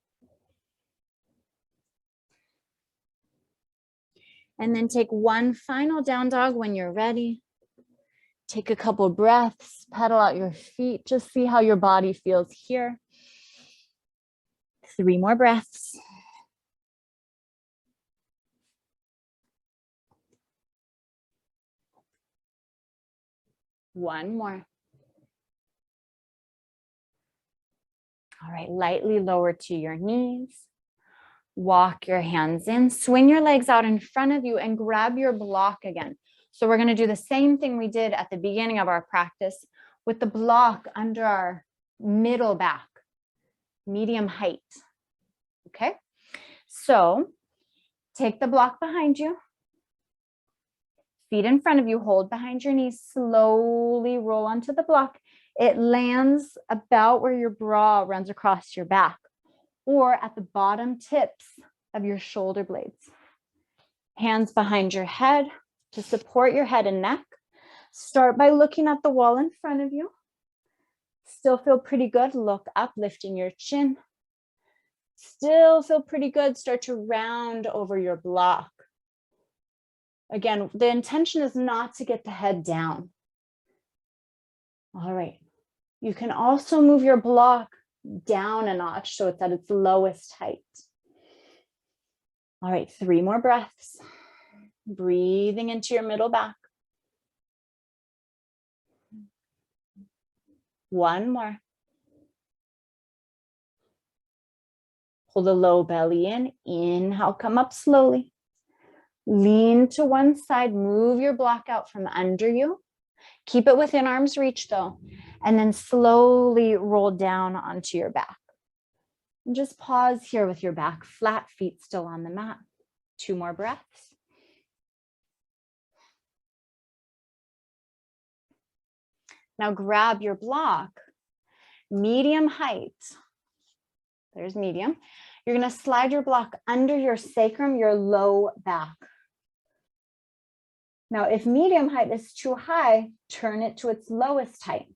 And then take one final down dog when you're ready. Take a couple breaths, pedal out your feet, just see how your body feels here. 3 more breaths. One more. All right, lightly lower to your knees. Walk your hands in, swing your legs out in front of you and grab your block again. So we're going to do the same thing we did at the beginning of our practice with the block under our middle back, medium height. Okay, so take the block behind you, feet in front of you, hold behind your knees, slowly roll onto the block. It lands about where your bra runs across your back or at the bottom tips of your shoulder blades. Hands behind your head to support your head and neck. Start by looking at the wall in front of you. Still feel pretty good. Look up, lifting your chin. Still feel pretty good. Start to round over your block. Again, the intention is not to get the head down. All right. You can also move your block down a notch so it's at its lowest height. All right, 3 more breaths. Breathing into your middle back. 1 more. Pull the low belly in. Inhale, come up slowly. Lean to one side, move your block out from under you. Keep it within arm's reach though, and then slowly roll down onto your back. And just pause here with your back flat, feet still on the mat. 2 more breaths. Now grab your block, medium height. There's medium. You're going to slide your block under your sacrum, your low back. Now, if medium height is too high, turn it to its lowest height.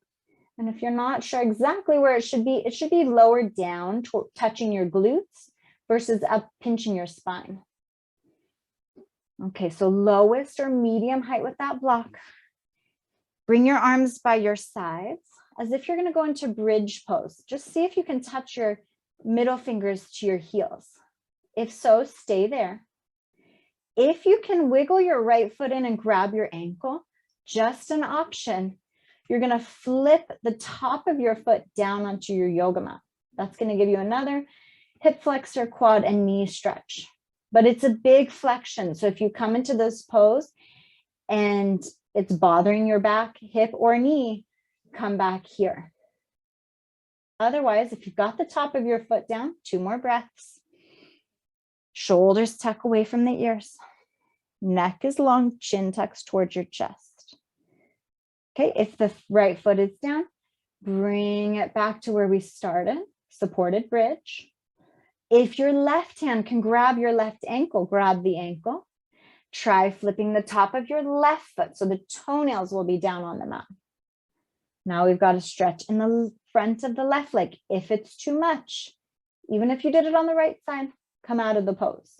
And if you're not sure exactly where it should be lower down, touching your glutes versus up pinching your spine. Okay, so lowest or medium height with that block. Bring your arms by your sides as if you're going to go into bridge pose. Just see if you can touch your middle fingers to your heels. If so, stay there. If you can wiggle your right foot in and grab your ankle, just an option, you're going to flip the top of your foot down onto your yoga mat. That's going to give you another hip flexor, quad, and knee stretch. But it's a big flexion. So if you come into this pose and it's bothering your back, hip, or knee, come back here. Otherwise, if you've got the top of your foot down, 2 more breaths. Shoulders tuck away from the ears. Neck is long, chin tucks towards your chest. Okay, if the right foot is down, bring it back to where we started, supported bridge. If your left hand can grab your left ankle, grab the ankle. Try flipping the top of your left foot so the toenails will be down on the mat. Now we've got a stretch in the front of the left leg. If it's too much, even if you did it on the right side, come out of the pose.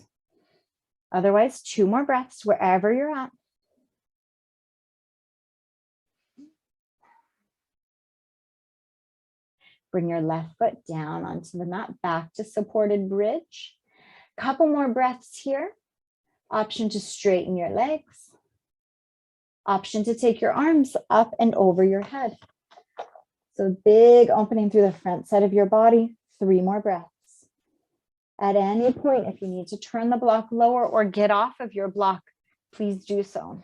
Otherwise, 2 more breaths wherever you're at. Bring your left foot down onto the mat, back to supported bridge. Couple more breaths here. Option to straighten your legs. Option to take your arms up and over your head. So big opening through the front side of your body. 3 more breaths. At any point, if you need to turn the block lower or get off of your block, please do so.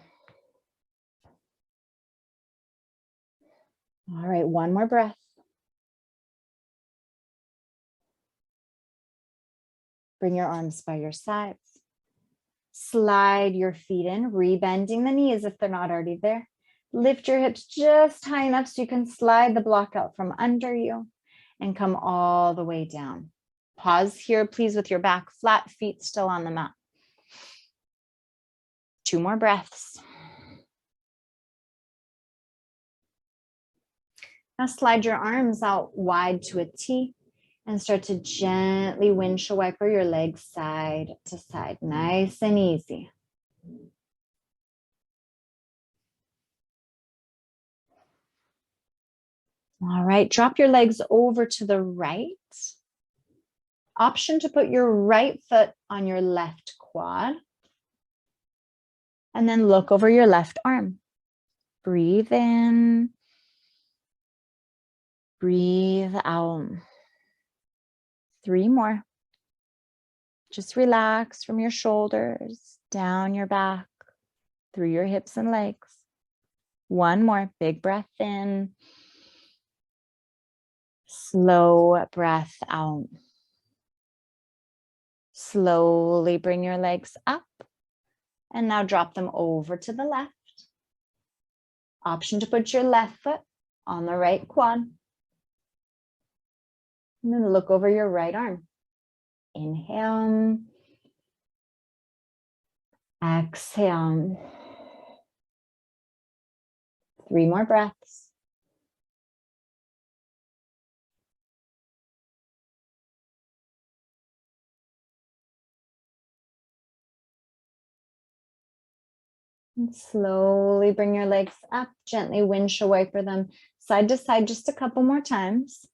All right, one more breath. Bring your arms by your sides. Slide your feet in, rebending the knees if they're not already there. Lift your hips just high enough so you can slide the block out from under you and come all the way down. Pause here, please, with your back flat, feet still on the mat. 2 more breaths. Now slide your arms out wide to a T and start to gently windshield wiper your legs side to side, nice and easy. All right, drop your legs over to the right. Option to put your right foot on your left quad. And then look over your left arm. Breathe in. Breathe out. 3 more. Just relax from your shoulders, down your back, through your hips and legs. 1 more. Big breath in. Slow breath out. Slowly bring your legs up and now drop them over to the left. Option to put your left foot on the right quad. And then look over your right arm. Inhale. Exhale. 3 more breaths. And slowly bring your legs up, gently windshield wiper them side to side just a couple more times.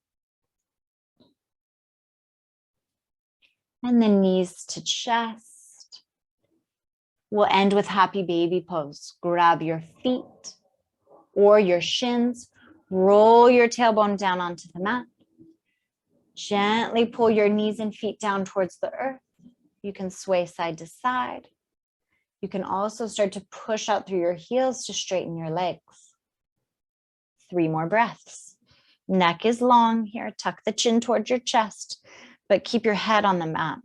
And then knees to chest. We'll end with happy baby pose. Grab your feet or your shins, roll your tailbone down onto the mat. Gently pull your knees and feet down towards the earth. You can sway side to side. You can also start to push out through your heels to straighten your legs. 3 more breaths. Neck is long here. Tuck the chin towards your chest, but keep your head on the mat.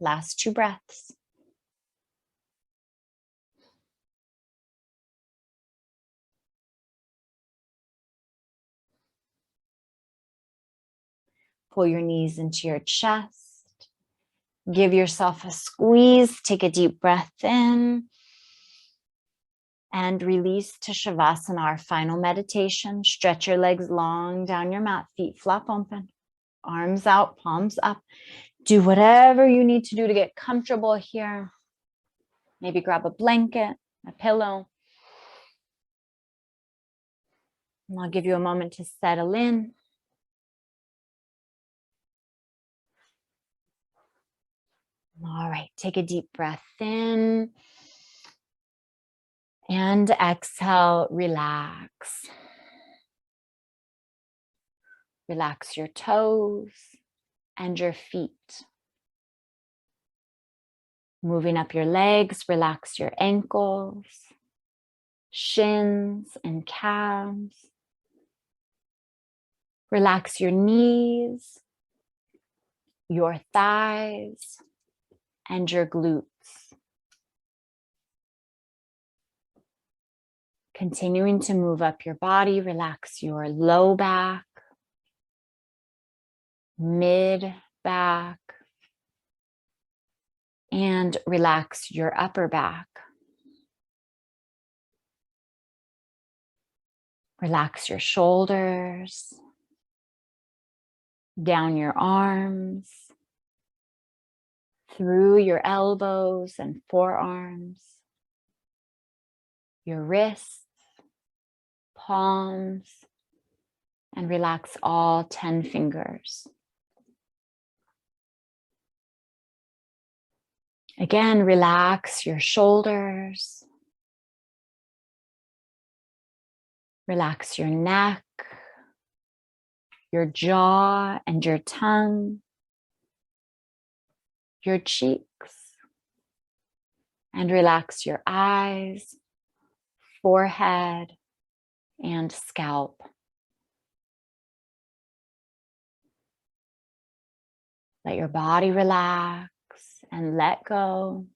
Last 2 breaths. Pull your knees into your chest. Give yourself a squeeze. Take a deep breath in. And release to Shavasana, our final meditation. Stretch your legs long down your mat. Feet flop open. Arms out, palms up. Do whatever you need to do to get comfortable here. Maybe grab a blanket, a pillow. And I'll give you a moment to settle in. All right, take a deep breath in. And exhale, relax. Relax your toes and your feet. Moving up your legs, relax your ankles, shins and calves. Relax your knees, your thighs, and your glutes. Continuing to move up your body, relax your low back, mid back, and relax your upper back. Relax your shoulders, down your arms, through your elbows and forearms, your wrists, palms, and relax all 10 fingers. Again, relax your shoulders. Relax your neck, your jaw and your tongue, your cheeks, And relax your eyes, forehead, and scalp. Let your body relax and let go.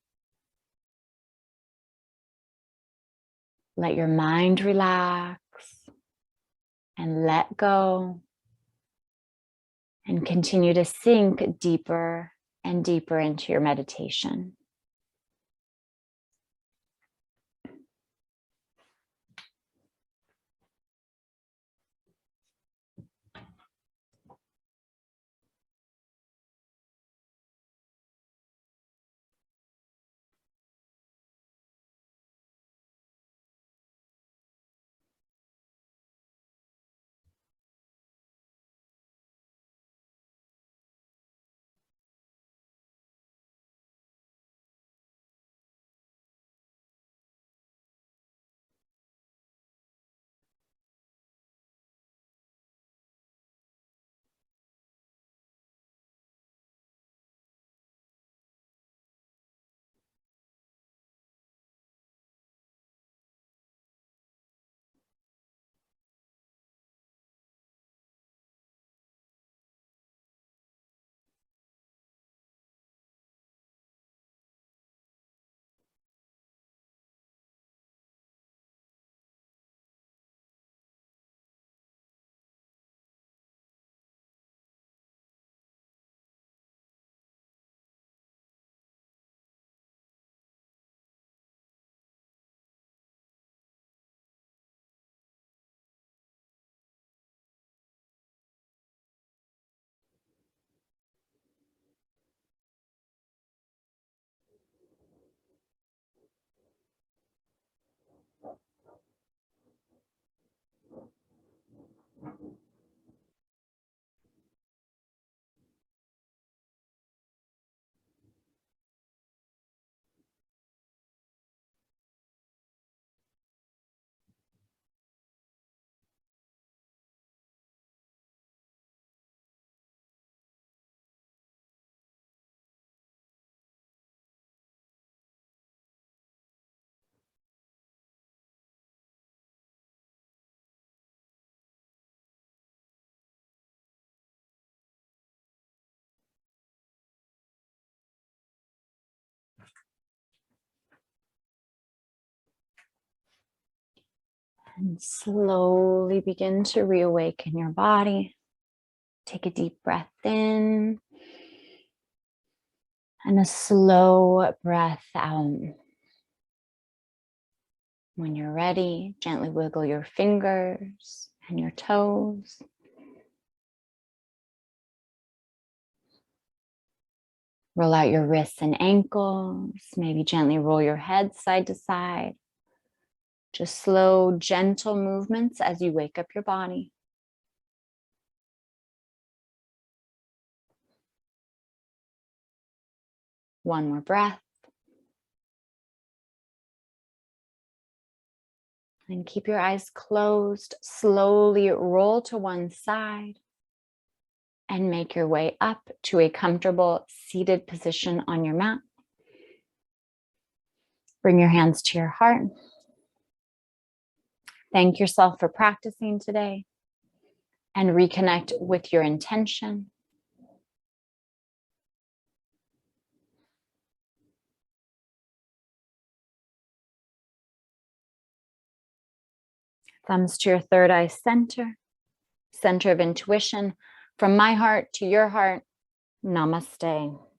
Let your mind relax and let go. And continue to sink deeper and deeper into your meditation. And slowly begin to reawaken your body. Take a deep breath in and a slow breath out. When you're ready, gently wiggle your fingers and your toes. Roll out your wrists and ankles. Maybe gently roll your head side to side. Just slow, gentle movements as you wake up your body. One more breath. And keep your eyes closed. Slowly roll to one side and make your way up to a comfortable seated position on your mat. Bring your hands to your heart. Thank yourself for practicing today and reconnect with your intention. Thumbs to your third eye center, center of intuition. From my heart to your heart, namaste.